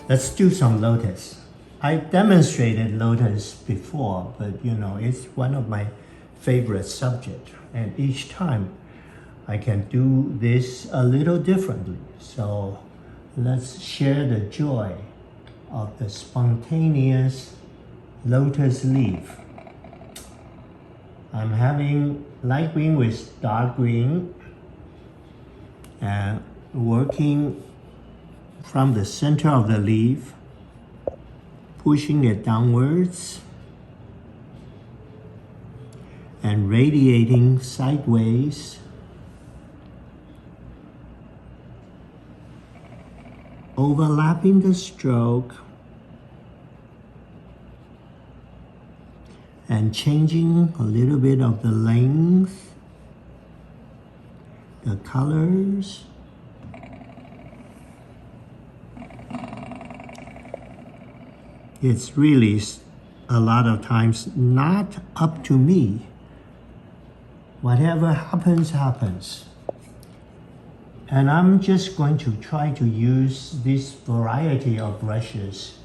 Let's do some Lotus. I demonstrated Lotus before, but you know, it's one of my favorite subjects. And each time I can do this a little differently. So let's share the joy of the spontaneous Lotus leaf. I'm having light green with dark green and working from the center of the leaf, pushing it downwards and radiating sideways, overlapping the stroke and changing a little bit of the length, the colors. It's really a lot of times not up to me. Whatever happens, happens. And I'm just going to try to use this variety of brushes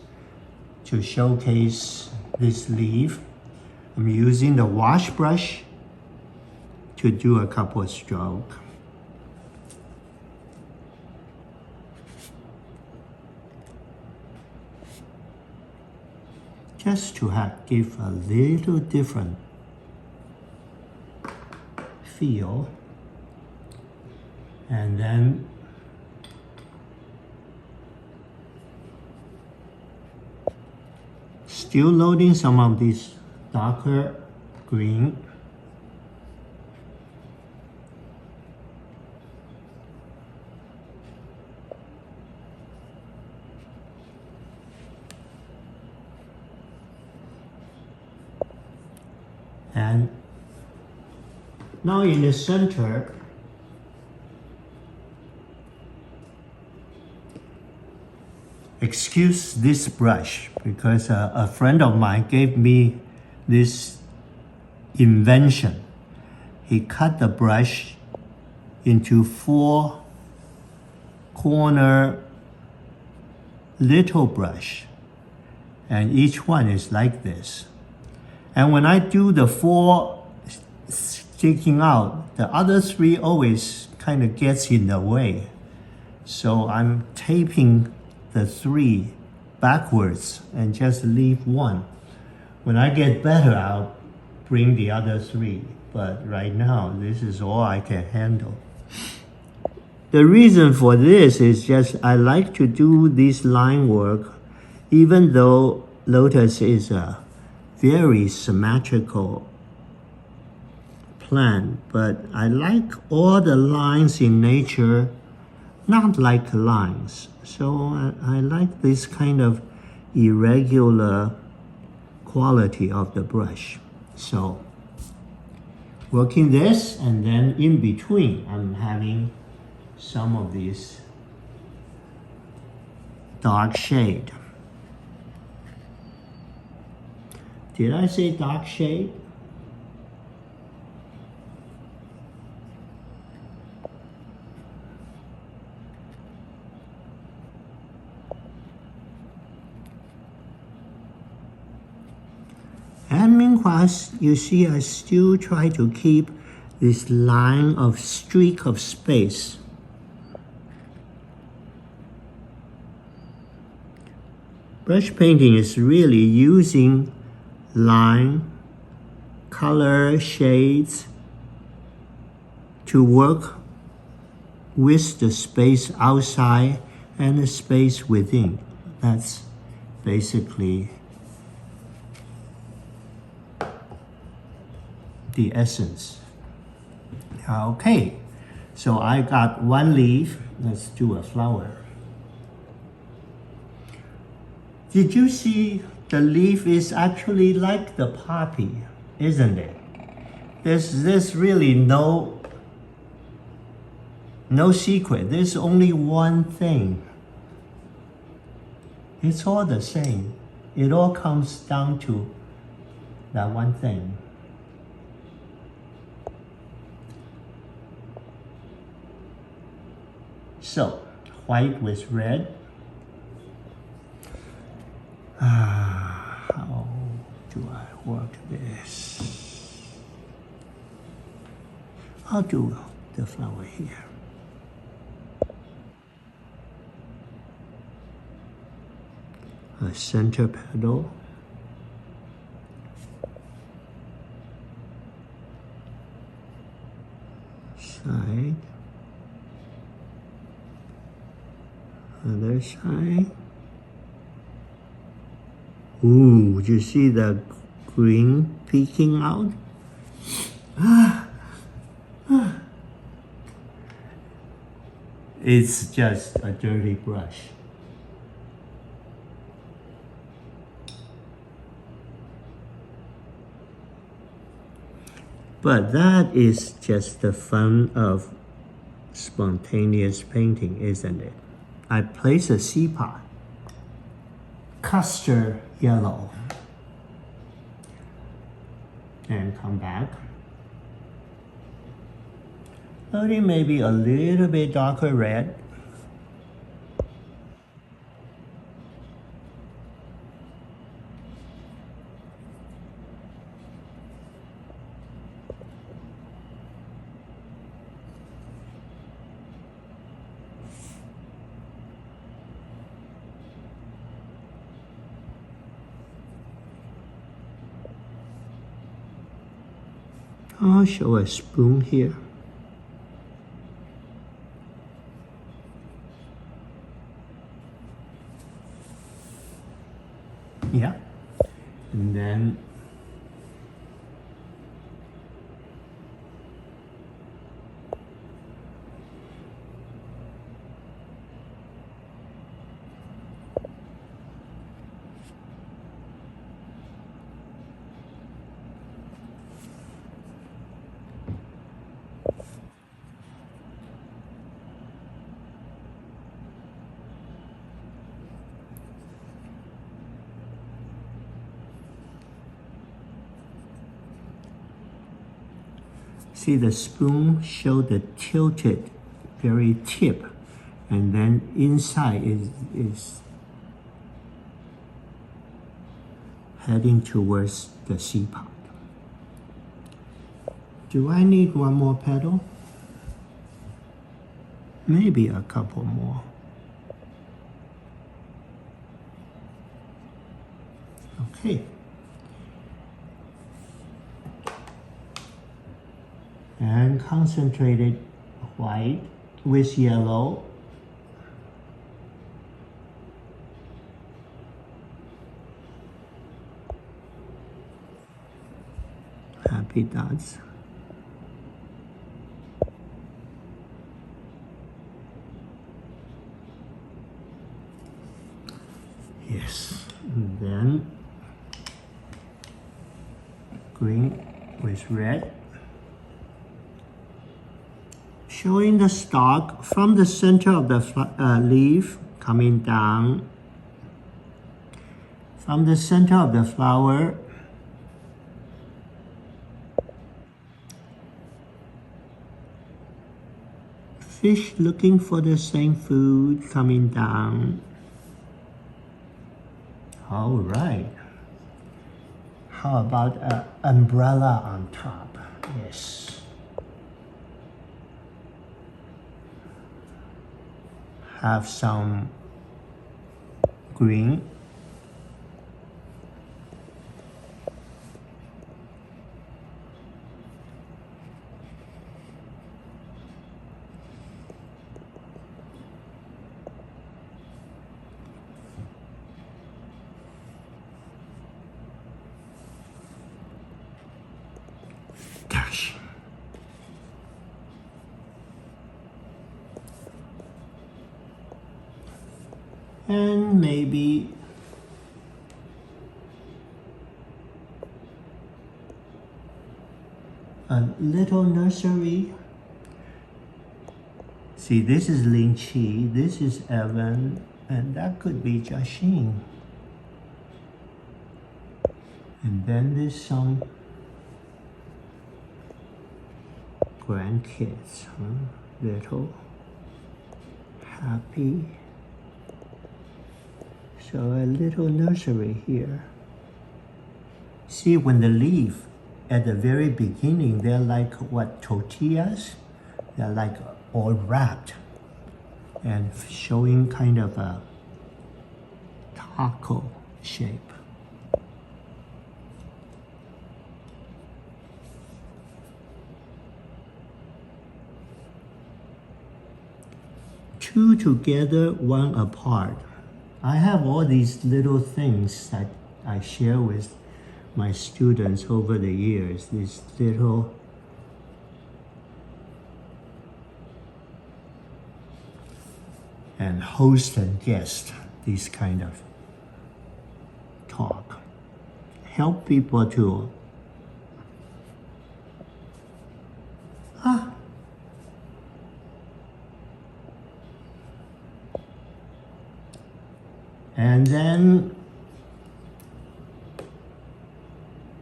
to showcase this leaf. I'm using the wash brush to do a couple of strokes. Just to give a little different feel. And then still loading some of this darker green. And now in the center, excuse this brush because a friend of mine gave me this invention. He cut the brush into 4 corner little brush, and each one is like this. And when I do the 4 sticking out, the other 3 always kind of gets in the way. So I'm taping the 3 backwards and just leave 1. When I get better, I'll bring the other 3. But right now, this is all I can handle. The reason for this is just I like to do this line work, even though Lotus is a very symmetrical plant, but I like all the lines in nature, not like lines. So I like this kind of irregular quality of the brush. So working this, and then in between I'm having some of these dark shade. Did I say dark shade? And meanwhile, you see I still try to keep this line of streak of space. Brush painting is really using line, color, shades to work with the space outside and the space within. That's basically the essence. Okay, so I got one leaf. Let's do a flower. Did you see the leaf is actually like the poppy, isn't it? There's really no secret. There's only one thing. It's all the same. It all comes down to that one thing. So, white with red. How do I work this? I'll do the flower here. A center petal. Side. Other side. Ooh, do you see the green peeking out? It's just a dirty brush. But that is just the fun of spontaneous painting, isn't it? I place a seed pot, custard yellow, and come back. Loading maybe a little bit darker red. I'll show a spoon here. Yeah, and then see the spoon show the tilted very tip, and then inside is heading towards the seed pod. Do I need one more petal? Maybe a couple more. Okay. And concentrated white with yellow. Happy dots. Yes, and then green with red. Showing the stalk from the center of the leaf coming down from the center of the flower. Fish looking for the same food coming down. All right. How about an umbrella on top? Yes. Have some green. Gosh. And maybe a little nursery. See, this is Ling Chi, this is Evan, and that could be Jiaxing. And then there's some grandkids, little happy. So a little nursery here. See, when the leaf at the very beginning, they're like what, tortillas? They're like all wrapped and showing kind of a taco shape. Two together, one apart. I have all these little things that I share with my students over the years, these little and host and guest, this kind of talk. Help people to and then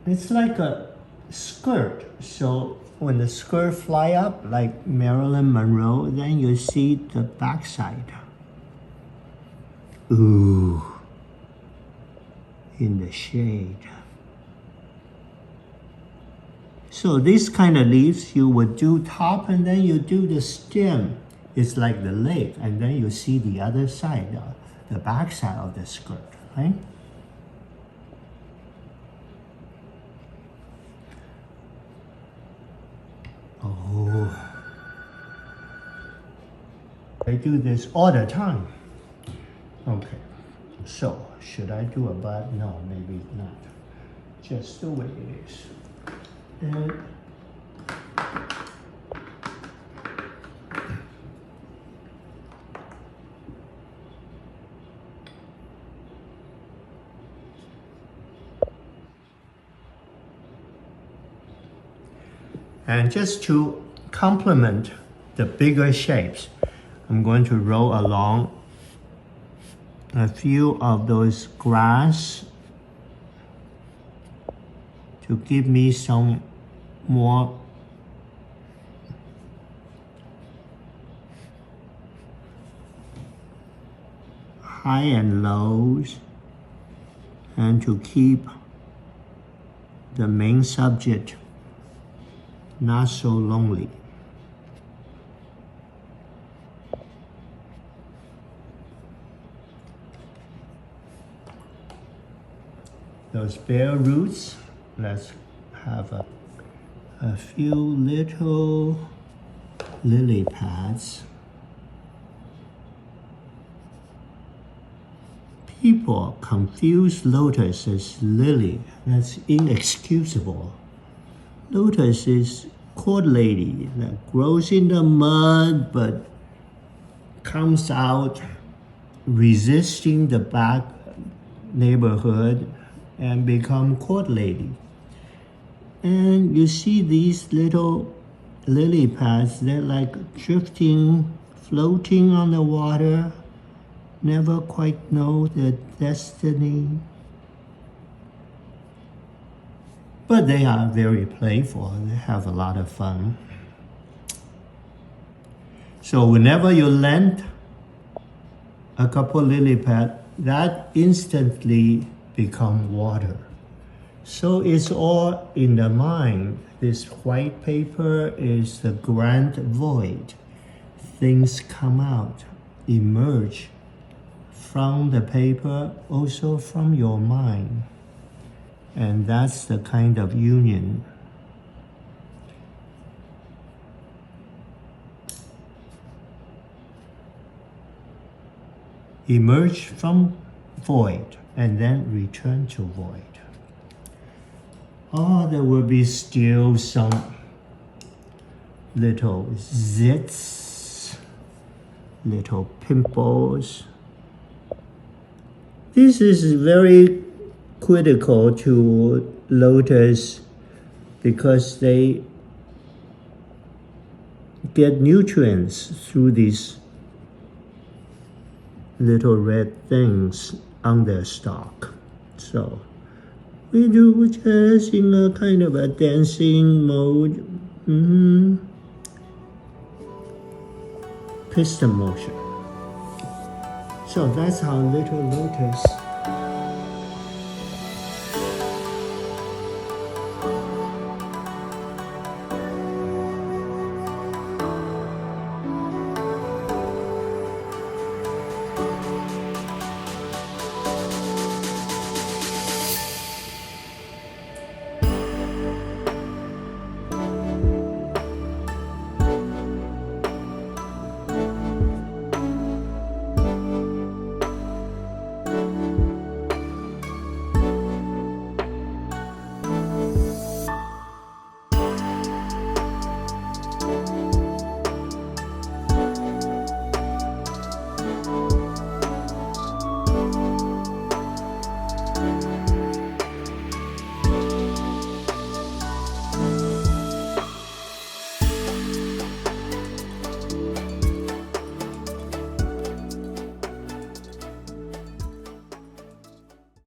it's like a skirt. So when the skirt fly up like Marilyn Monroe, then you see the backside. Ooh, in the shade. So this kind of leaves, you would do top and then you do the stem. It's like the leg, and then you see the other side, the back side of the skirt, right? Oh, I do this all the time. Okay, so should I do a bud? No, maybe not. Just the way it is. And just to complement the bigger shapes, I'm going to roll along a few of those grass to give me some more high and lows, and to keep the main subject not so lonely. Those bare roots, let's have a few little lily pads. People confuse lotus as lily. That's inexcusable. Lotus is court lady that grows in the mud but comes out resisting the back neighborhood and become court lady. And you see these little lily pads, they're like drifting, floating on the water, never quite know their destiny. But they are very playful. They have a lot of fun. So whenever you land a couple lily pad, that instantly become water. So it's all in the mind. This white paper is the grand void. Things come out, emerge from the paper, also from your mind. And that's the kind of union. Emerge from void and then return to void. Oh, there will be still some little zits, little pimples. This is very critical to Lotus because they get nutrients through these little red things on their stalk. So we do just in a kind of a dancing mode. Piston motion. So that's how little Lotus